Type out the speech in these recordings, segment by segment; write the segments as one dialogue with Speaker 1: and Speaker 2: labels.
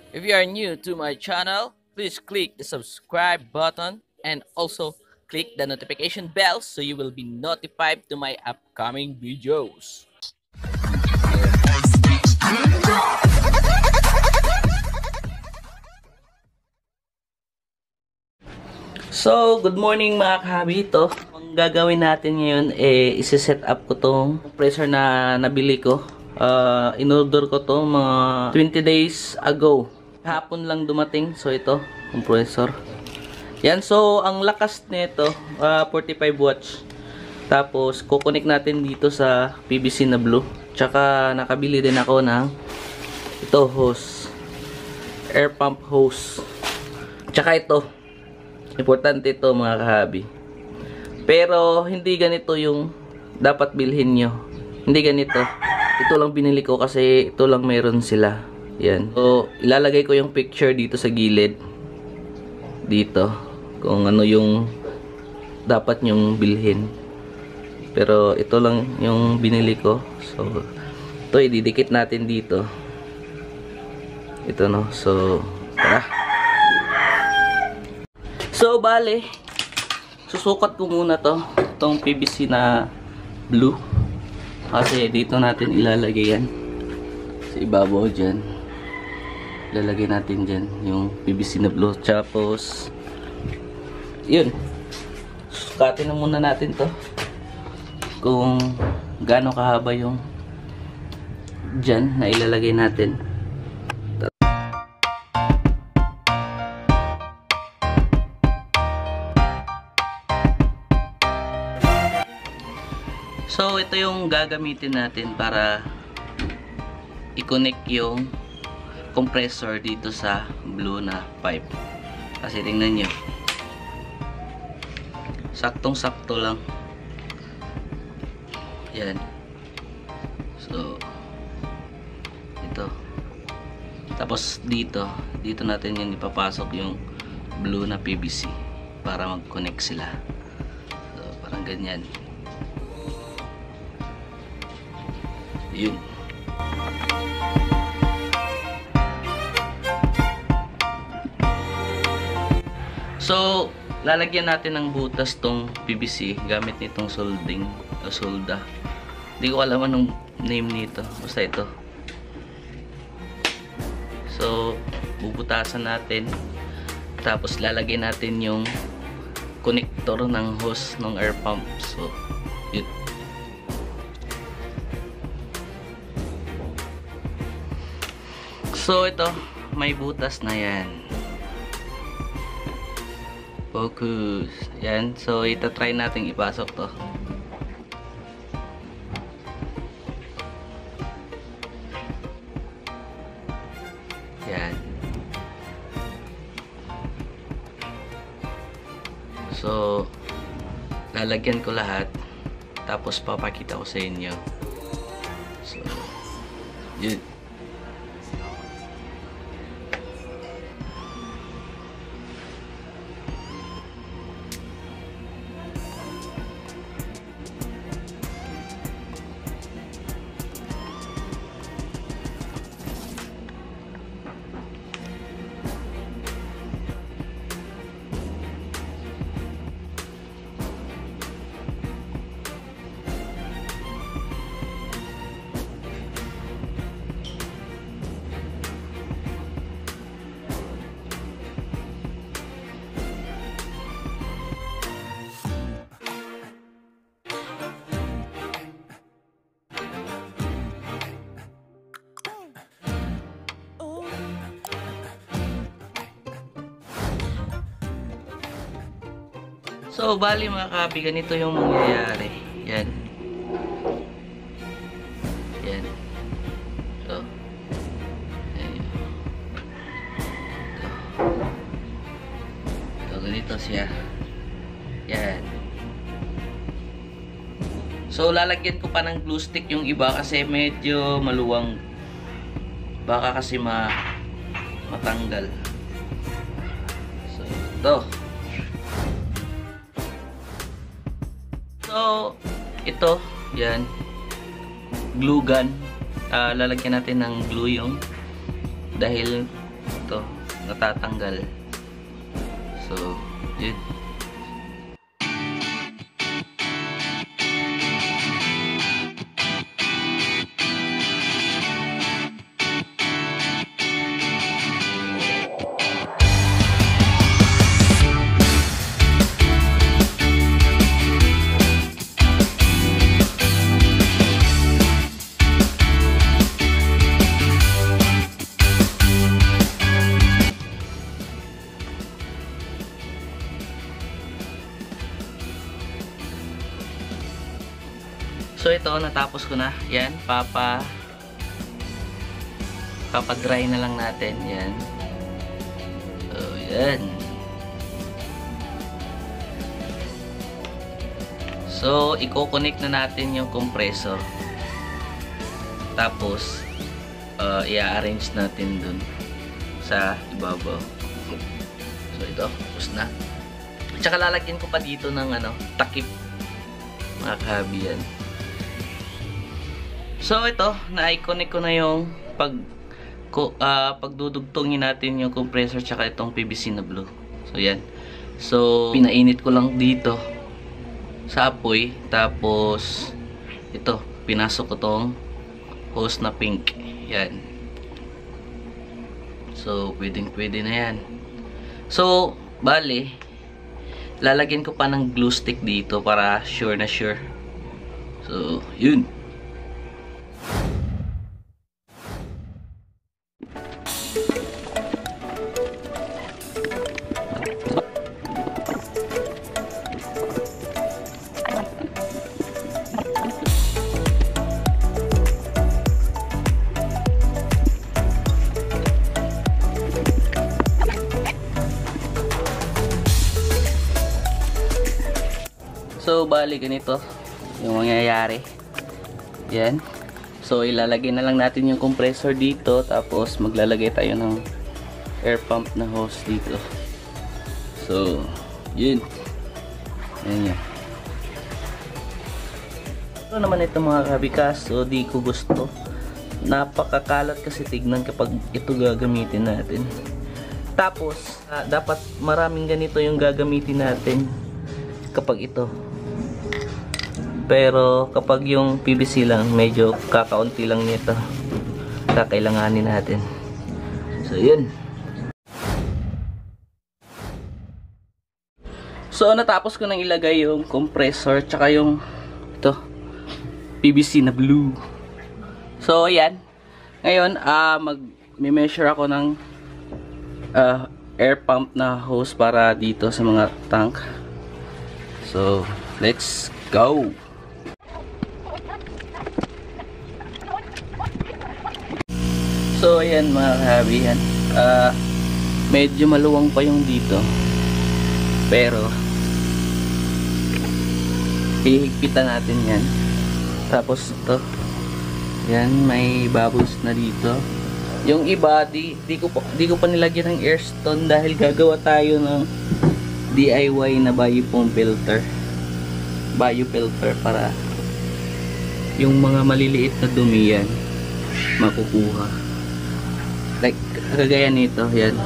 Speaker 1: If you are new to my channel, please click the subscribe button and also click the notification bell so you will be notified to my upcoming videos. So, good morning mga kahabito. Ang gagawin natin ngayon isi-set up ko tong compressor na nabili ko. In-order ko to mga 20 days ago. Hapon lang dumating. So, ito, compressor. Yan, so, ang lakas nito, 45 watts. Tapos, kukonek natin dito sa PVC na blue. Tsaka, nakabili din ako ng ito, hose. Air pump hose. Tsaka ito. Importante ito mga kahabi. Pero hindi ganito yung dapat bilhin nyo. Hindi ganito. Ito lang binili ko kasi ito lang meron sila. Yan. So, ilalagay ko yung picture dito sa gilid. Dito. Kung ano yung dapat nyong bilhin. Pero ito lang yung binili ko. So, ito ididikit natin dito. Ito no. So, tara. So, bale, susukat ko muna itong PVC na blue. Kasi dito natin ilalagay yan. Sa ibabaw dyan. Ilalagay natin dyan yung PVC na blue. Tapos, yun. Sukatin na muna natin to. Kung gaano kahaba yung dyan na ilalagay natin. So, ito yung gagamitin natin para i-connect yung compressor dito sa blue na pipe. Kasi tingnan nyo. Saktong-sakto lang. Yan. So, ito. Tapos dito natin yung ipapasok yung blue na PVC para mag-connect sila. So, parang ganyan. Yun. So, lalagyan natin ng butas tong PVC gamit nitong solding o solda. Hindi ko alam anong name nito. Basta ito. So, bubutasan natin. Tapos lalagyan natin yung connector ng hose ng air pump. So, yun. So, ito, may butas na yan. Focus. Yan. So, ito-try natin ipasok to. Yan. So, lalagyan ko lahat. Tapos, papakita ko sa inyo. So, yun. So, bali mga kapi, ganito yung mangyayari. Yan. Yan. So, yan. So, ganito siya. Yan. So, lalagyan ko pa ng glue stick yung iba kasi medyo maluwang. Baka kasi matanggal. So, ito. So, ito, yan, glue gun. Lalagyan natin ng glue yung dahil ito natatanggal. So, yun. So ito, natapos ko na. Yan, papa-dry na lang natin. Yan. So, yan. So, i-connect na natin yung compressor. Tapos, i-arrange natin dun sa ibabaw. So, ito, tapos na. Tsaka lalagyan ko pa dito ng takip. Mga kahabi yan. So ito, na-connect ko na yung pagdudugtongin natin yung compressor tsaka itong PVC na blue. So yan. So pinainit ko lang dito sa apoy, tapos ito, pinasok ko tong hose na pink. Yan. So pwedeng-pwede na yan. So bale, lalagyan ko pa ng glue stick dito para sure na sure. So yun. So, bali ganito yung mangyayari. Yan. So, ilalagay na lang natin yung compressor dito. Tapos, maglalagay tayo ng air pump na hose dito. So, yun. Yan yan. Ito naman ito mga kabikas. So, di ko gusto. Napakakalat kasi tignan kapag ito gagamitin natin. Tapos, dapat maraming ganito yung gagamitin natin kapag ito. Pero kapag yung PVC lang, medyo kakaunti lang nito. Kakailanganin natin. So, yun. So, natapos ko nang ilagay yung compressor tsaka yung ito, PVC na blue. So, ayan. Ngayon, mag-measure ako ng air pump na hose para dito sa mga tank. So, let's go! So, ayan mga kahabi, yan. Medyo maluwang pa yung dito. Pero, hihigpitan natin yan. Tapos, ito. Yan, may bubbles na dito. Yung iba, di ko pa nilagyan ng air stone dahil gagawa tayo ng DIY na bio filter. Bio filter para yung mga maliliit na dumi yan makukuha. Like, kagaya nito, yan.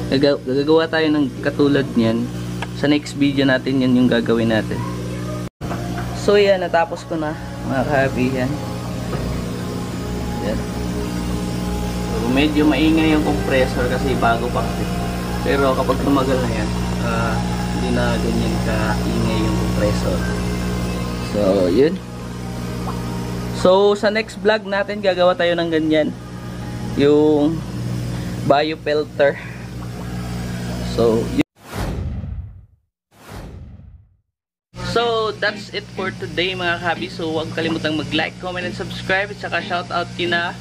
Speaker 1: Gagawa tayo ng katulad niyan. Sa next video natin yan yung gagawin natin. So, yan. Natapos ko na, mga kahabi, yan. Yan. So, medyo maingay yung compressor kasi bago pa. Pero kapag tumagal na yan, hindi na ganyan ka-ingay yung compressor. So, yun. So, sa next vlog natin, gagawa tayo ng ganyan. Yung bio filter. So that's it for today mga kahabi. So huwag kalimutang mag-like, comment, and subscribe. At saka shoutout kina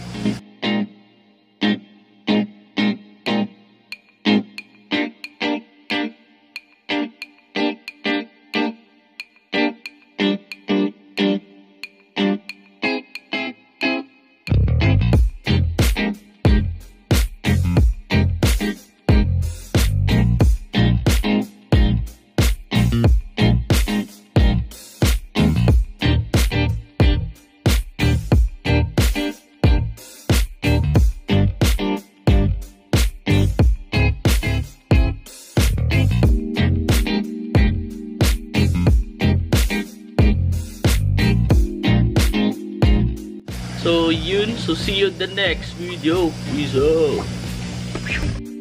Speaker 1: yun. So see you the next video. Peace out.